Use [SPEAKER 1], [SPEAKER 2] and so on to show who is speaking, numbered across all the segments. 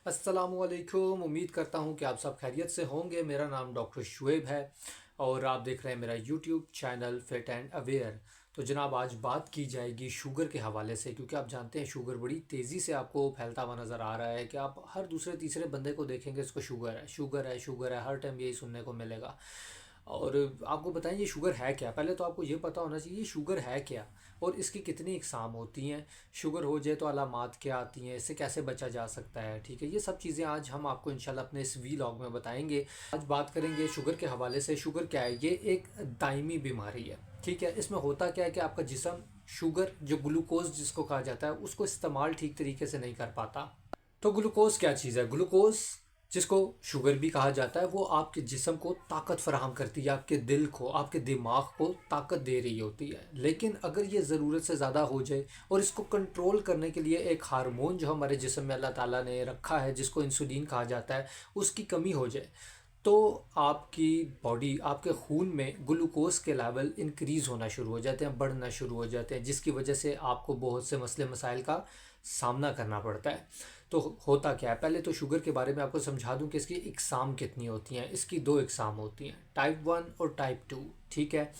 [SPEAKER 1] अस्सलामुअलैकुम। उम्मीद करता हूँ कि आप सब खैरियत से होंगे। मेरा नाम डॉक्टर शुएब है और आप देख रहे हैं मेरा YouTube channel fit and aware. तो जनाब, आज बात की जाएगी शुगर के हवाले से, क्योंकि आप जानते हैं शुगर बड़ी तेज़ी से आपको फैलता हुआ नज़र आ रहा है कि आप हर दूसरे तीसरे बंदे को देखेंगे इसको शुगर है, शुगर है, शुगर है, हर टाइम यही सुनने को मिलेगा। और आपको बताएं ये शुगर है क्या। पहले तो आपको ये पता होना चाहिए ये शुगर है क्या और इसकी कितनी इकसाम होती हैं। शुगर हो जाए तो अलामात क्या आती हैं, इससे कैसे बचा जा सकता है। ठीक है, ये सब चीज़ें आज हम आपको इंशाल्लाह अपने इस वीलॉग में बताएंगे। आज बात करेंगे शुगर के हवाले से। शुगर क्या है? ये एक दायमी बीमारी है। ठीक है, इसमें होता क्या है कि आपका जिस्म शुगर, जो ग्लूकोज जिसको कहा जाता है, उसको इस्तेमाल ठीक तरीके से नहीं कर पाता। तो ग्लूकोज क्या चीज़ है? ग्लूकोज, जिसको शुगर भी कहा जाता है, वो आपके जिस्म को ताकत फराहम करती है, आपके दिल को, आपके दिमाग को ताकत दे रही होती है। लेकिन अगर ये ज़रूरत से ज़्यादा हो जाए और इसको कंट्रोल करने के लिए एक हार्मोन जो हमारे जिस्म में अल्लाह ताला ने रखा है, जिसको इंसुलिन कहा जाता है, उसकी कमी हो जाए, तो आपकी बॉडी, आपके खून में ग्लूकोज के लेवल इंक्रीज़ होना शुरू हो जाते हैं, बढ़ना शुरू हो जाते हैं, जिसकी वजह से आपको बहुत से मसले मसाइल का सामना करना पड़ता है। तो होता क्या है, पहले तो शुगर के बारे में आपको समझा दूं कि इसकी इकसाम कितनी होती हैं। इसकी दो इकसाम होती हैं, टाइप 1 और टाइप 2। ठीक है,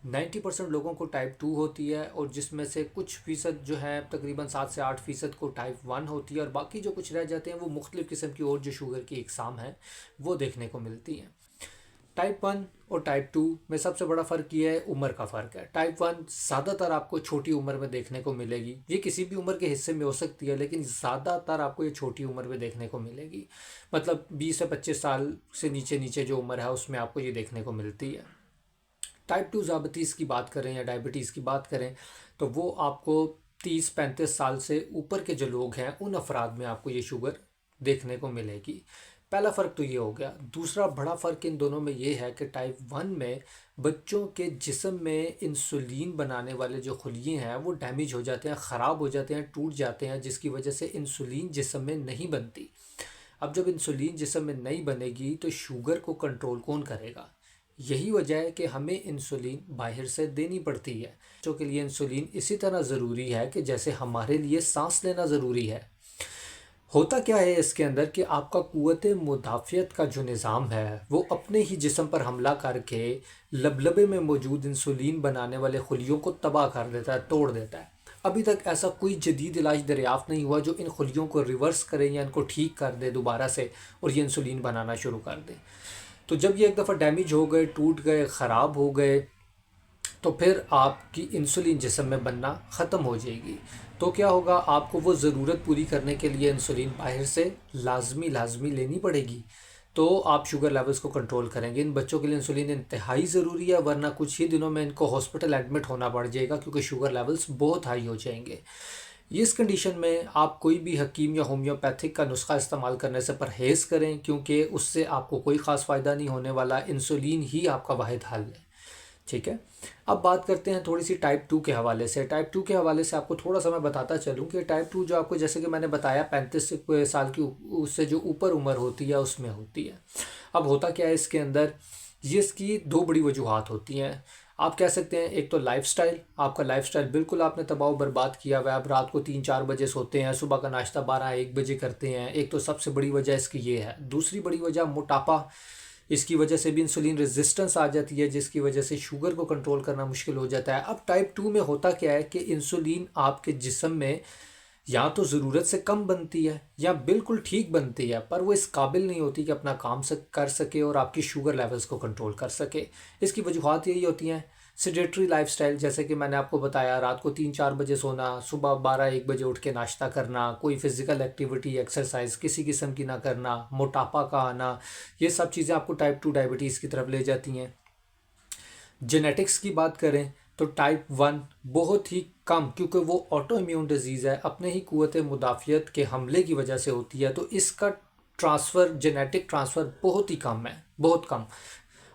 [SPEAKER 1] 90% लोगों को टाइप 2 होती है और जिसमें से कुछ फ़ीसद जो है, तकरीबन 7 से 8% को टाइप 1 होती है और बाकी जो कुछ रह जाते हैं वो मुख्तलिफ़ किस्म की और जो शुगर की इकसाम है वो देखने को मिलती हैं। टाइप 1 और टाइप 2 में सबसे बड़ा फ़र्क ये है, उम्र का फ़र्क है। टाइप 1 ज़्यादातर आपको छोटी उम्र में देखने को मिलेगी। ये किसी भी उम्र के हिस्से में हो सकती है, लेकिन ज़्यादातर आपको ये छोटी उम्र में देखने को मिलेगी। मतलब 20 से 25 साल से नीचे नीचे जो उम्र है उसमें आपको ये देखने को मिलती है। टाइप 2 ज़ाबितीज़ की बात करें या डायबिटीज़ की बात करें तो वो आपको 30-35 साल से ऊपर के जो लोग हैं उन अफराद में आपको ये शुगर देखने को मिलेगी। पहला फ़र्क तो ये हो गया। दूसरा बड़ा फ़र्क इन दोनों में ये है कि टाइप 1 में बच्चों के जिस्म में इंसुलिन बनाने वाले जो खुलिये हैं वो डैमेज हो जाते हैं, ख़राब हो जाते हैं, टूट जाते हैं, जिसकी वजह से इंसुलिन जिस्म में नहीं बनती। अब जब इंसुलिन जिस्म में नहीं बनेगी तो शुगर को कंट्रोल कौन करेगा? यही वजह है कि हमें इंसुलिन बाहर से देनी पड़ती है। बच्चों के लिए इंसुलिन इसी तरह ज़रूरी है कि जैसे हमारे लिए सांस लेना ज़रूरी है। होता क्या है इसके अंदर कि आपका क़ुव्वत मुदाफ़ियत का जो निज़ाम है वो अपने ही जिस्म पर हमला करके लबलबे में मौजूद इंसुलिन बनाने वाले खुलियों को तबाह कर देता है, तोड़ देता है। अभी तक ऐसा कोई जदीद इलाज दरियाफ़्त नहीं हुआ जो इन खुलियों को रिवर्स करे या इनको ठीक कर दे दोबारा से और ये इंसुलिन बनाना शुरू कर दे। तो जब ये एक दफ़ा डैमेज हो गए, टूट गए, ख़राब हो गए, तो फिर आपकी इंसुलिन जिस्म में बनना ख़त्म हो जाएगी। तो क्या होगा, आपको वो ज़रूरत पूरी करने के लिए इंसुलिन बाहर से लाजमी लेनी पड़ेगी। तो आप शुगर लेवल्स को कंट्रोल करेंगे। इन बच्चों के लिए इंसुलिन इंतहाई ज़रूरी है, वरना कुछ ही दिनों में इनको हॉस्पिटल एडमिट होना पड़ जाएगा, क्योंकि शुगर लेवल्स बहुत हाई हो जाएंगे। इस कंडीशन में आप कोई भी हकीम या होम्योपैथिक का नुस्खा इस्तेमाल करने से परहेज़ करें, क्योंकि उससे आपको कोई ख़ास फ़ायदा नहीं होने वाला। इंसुलिन ही आपका वाहिद हल है। ठीक है, अब बात करते हैं थोड़ी सी टाइप 2 के हवाले से। टाइप 2 के हवाले से आपको थोड़ा सा मैं बताता चलूँ कि टाइप 2 जो आपको, जैसे कि मैंने बताया, 35 साल की उससे जो ऊपर उम्र होती है उसमें होती है। अब होता क्या है इसके अंदर, ये इसकी दो बड़ी वजूहात होती हैं। आप कह सकते हैं एक तो लाइफस्टाइल, आपका लाइफस्टाइल बिल्कुल आपने तबाह बर्बाद किया हुआ है। आप रात को 3-4 बजे सोते हैं, सुबह का नाश्ता 12-1 बजे करते हैं। एक तो सबसे बड़ी वजह इसकी ये है। दूसरी बड़ी वजह मोटापा, इसकी वजह से भी इंसुलिन रेजिस्टेंस आ जाती है, जिसकी वजह से शुगर को कंट्रोल करना मुश्किल हो जाता है। अब टाइप 2 में होता क्या है कि इंसुलिन आपके जिस्म में या तो ज़रूरत से कम बनती है या बिल्कुल ठीक बनती है, पर वो इस काबिल नहीं होती कि अपना काम कर सके और आपकी शुगर लेवल्स को कंट्रोल कर सके। इसकी वजूहत यही होती हैं, सेडेटरी लाइफस्टाइल, जैसे कि मैंने आपको बताया, रात को 3-4 बजे सोना, सुबह 12-1 बजे उठ के नाश्ता करना, कोई फ़िज़िकल एक्टिविटी, एक्सरसाइज किसी किस्म की ना करना, मोटापा का आना, ये सब चीज़ें आपको टाइप 2 डायबिटीज़ की तरफ ले जाती हैं। जेनेटिक्स की बात करें तो टाइप 1 बहुत ही कम, क्योंकि वो ऑटो इम्यून डिजीज़ है, अपने ही क़ुव्वत मुदाफ़ियत के हमले की वजह से होती है, तो इसका ट्रांसफ़र, जेनेटिक ट्रांसफ़र बहुत ही कम है, बहुत कम।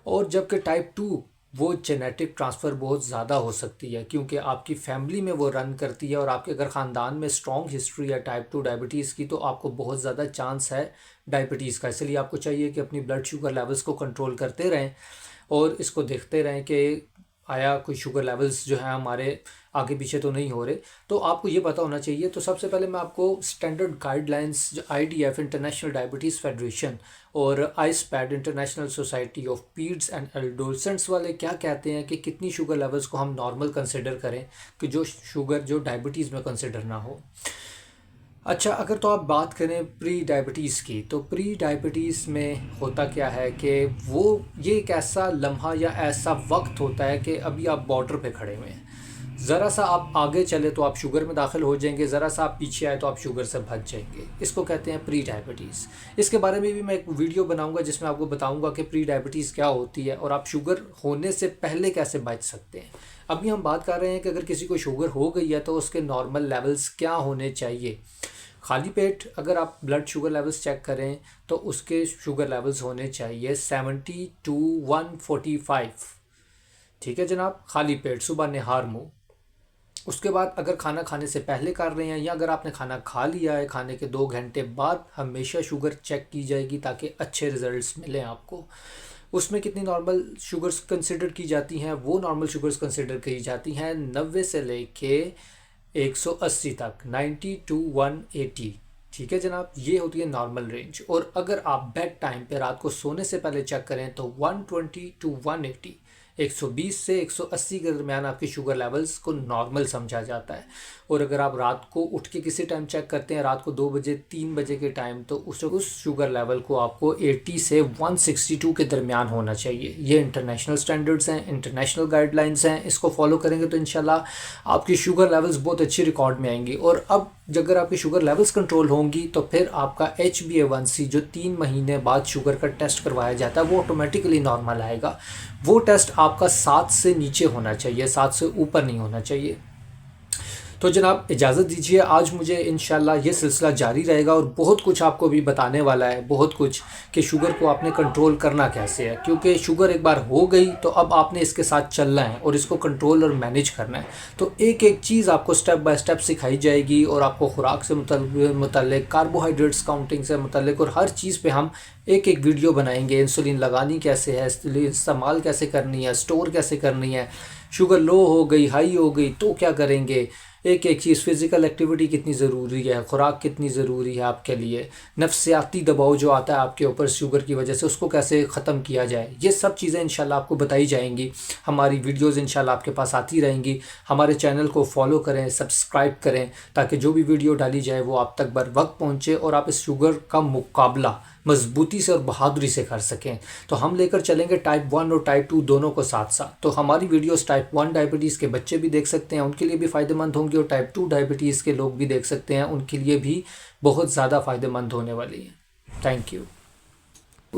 [SPEAKER 1] और जबकि टाइप 2 वो जेनेटिक ट्रांसफ़र बहुत ज़्यादा हो सकती है, क्योंकि आपकी फैमिली में वो रन करती है और आपके अगर ख़ानदान में स्ट्रॉन्ग हिस्ट्री है टाइप 2 डायबिटीज़ की, तो आपको बहुत ज़्यादा चांस है डायबिटीज़ का। इसलिए आपको चाहिए कि अपनी ब्लड शुगर लेवल्स को कंट्रोल करते रहें और इसको देखते रहें कि आया कोई शुगर लेवल्स जो है हमारे आगे पीछे तो नहीं हो रहे, तो आपको ये पता होना चाहिए। तो सबसे पहले मैं आपको स्टैंडर्ड गाइडलाइंस जो IDF इंटरनेशनल डायबिटीज़ फेडरेशन और ISPAD International Society of peds and adolescents वाले क्या कहते हैं कि कितनी शुगर लेवल्स को हम नॉर्मल कंसिडर करें कि जो शुगर जो डायबिटीज़ में कंसिडर ना हो। अच्छा, अगर तो आप बात करें प्री डायबिटीज़ की, तो प्री डायबिटीज़ में होता क्या है कि वो ये एक ऐसा लम्हा या ऐसा वक्त होता है कि अभी आप बॉर्डर पे खड़े हुए हैं, ज़रा सा आप आगे चले तो आप शुगर में दाखिल हो जाएंगे, ज़रा सा आप पीछे आए तो आप शुगर से बच जाएंगे। इसको कहते हैं प्री डायबिटीज़। इसके बारे में भी मैं एक वीडियो बनाऊंगा जिसमें आपको बताऊंगा कि प्री डायबिटीज़ क्या होती है और आप शुगर होने से पहले कैसे बच सकते हैं। अभी हम बात कर रहे हैं कि अगर किसी को शुगर हो गई है तो उसके नॉर्मल लेवल्स क्या होने चाहिए। खाली पेट अगर आप ब्लड शुगर लेवल्स चेक करें तो उसके शुगर लेवल्स होने चाहिए 70 to 145। ठीक है जनाब, खाली पेट सुबह निहार मुँह। उसके बाद अगर खाना खाने से पहले कर रहे हैं या अगर आपने खाना खा लिया है, खाने के 2 घंटे बाद हमेशा शुगर चेक की जाएगी ताकि अच्छे रिजल्ट्स मिलें आपको। उसमें कितनी नॉर्मल शुगर्स कंसिडर की जाती हैं, वो नॉर्मल शुगर्स कंसिडर की जाती हैं 90 से लेके 180 तक, 90 to 180। ठीक है जनाब, ये होती है नॉर्मल रेंज। और अगर आप बेड टाइम पे रात को सोने से पहले चेक करें तो 120 to 180, 120 से 180 के दरमियान आपकी शुगर लेवल्स को नॉर्मल समझा जाता है। और अगर आप रात को उठ के किसी टाइम चेक करते हैं, रात को 2 बजे 3 बजे के टाइम, तो उस शुगर लेवल को आपको 80 से 162 के दरमियान होना चाहिए। ये इंटरनेशनल स्टैंडर्ड्स हैं, इंटरनेशनल गाइडलाइंस हैं। इसको फॉलो करेंगे तो इंशाल्लाह आपकी शुगर लेवल्स बहुत अच्छी रिकॉर्ड में आएंगी। और अब अगर आपकी शुगर लेवल्स कंट्रोल होंगी तो फिर आपका HbA1c जो 3 महीने बाद शुगर का टेस्ट करवाया जाता है वो ऑटोमेटिकली नॉर्मल आएगा। वो टेस्ट आपका 7 से नीचे होना चाहिए, 7 से ऊपर नहीं होना चाहिए। तो जनाब इजाज़त दीजिए, आज मुझे इंशाल्लाह ये सिलसिला जारी रहेगा और बहुत कुछ आपको भी बताने वाला है, बहुत कुछ कि शुगर को आपने कंट्रोल करना कैसे है। क्योंकि शुगर एक बार हो गई तो अब आपने इसके साथ चलना है और इसको कंट्रोल और मैनेज करना है। तो एक एक चीज़ आपको स्टेप बाय स्टेप सिखाई जाएगी और आपको खुराक से मुतल्लिक, कार्बोहाइड्रेट्स काउंटिंग से मुतल्लिक और हर चीज़ पे हम एक एक वीडियो बनाएंगे। इंसुलिन लगानी कैसे है, इस्तेमाल कैसे करनी है, स्टोर कैसे करनी है, शुगर लो हो गई, हाई हो गई तो क्या करेंगे, एक एक चीज़, फ़िज़िकल एक्टिविटी कितनी ज़रूरी है, खुराक कितनी ज़रूरी है आपके लिए, नफ्सियाती दबाव जो आता है आपके ऊपर शुगर की वजह से उसको कैसे ख़त्म किया जाए, ये सब चीज़ें इंशाल्लाह आपको बताई जाएंगी। हमारी वीडियोज़ इंशाल्लाह आपके पास आती रहेंगी। हमारे चैनल को फॉलो करें, सब्सक्राइब करें ताकि जो भी वीडियो डाली जाए वो आप तक बर वक्त पहुँचे और आप इस शुगर का मुकाबला मजबूती से और बहादुरी से कर सकें। तो हम लेकर चलेंगे टाइप 1 और टाइप 2 दोनों को साथ साथ। तो हमारी वीडियोस टाइप 1 डायबिटीज़ के बच्चे भी देख सकते हैं, उनके लिए भी फ़ायदेमंद होंगी, और टाइप 2 डायबिटीज़ के लोग भी देख सकते हैं, उनके लिए भी बहुत ज़्यादा फ़ायदेमंद होने वाली है। Thank you.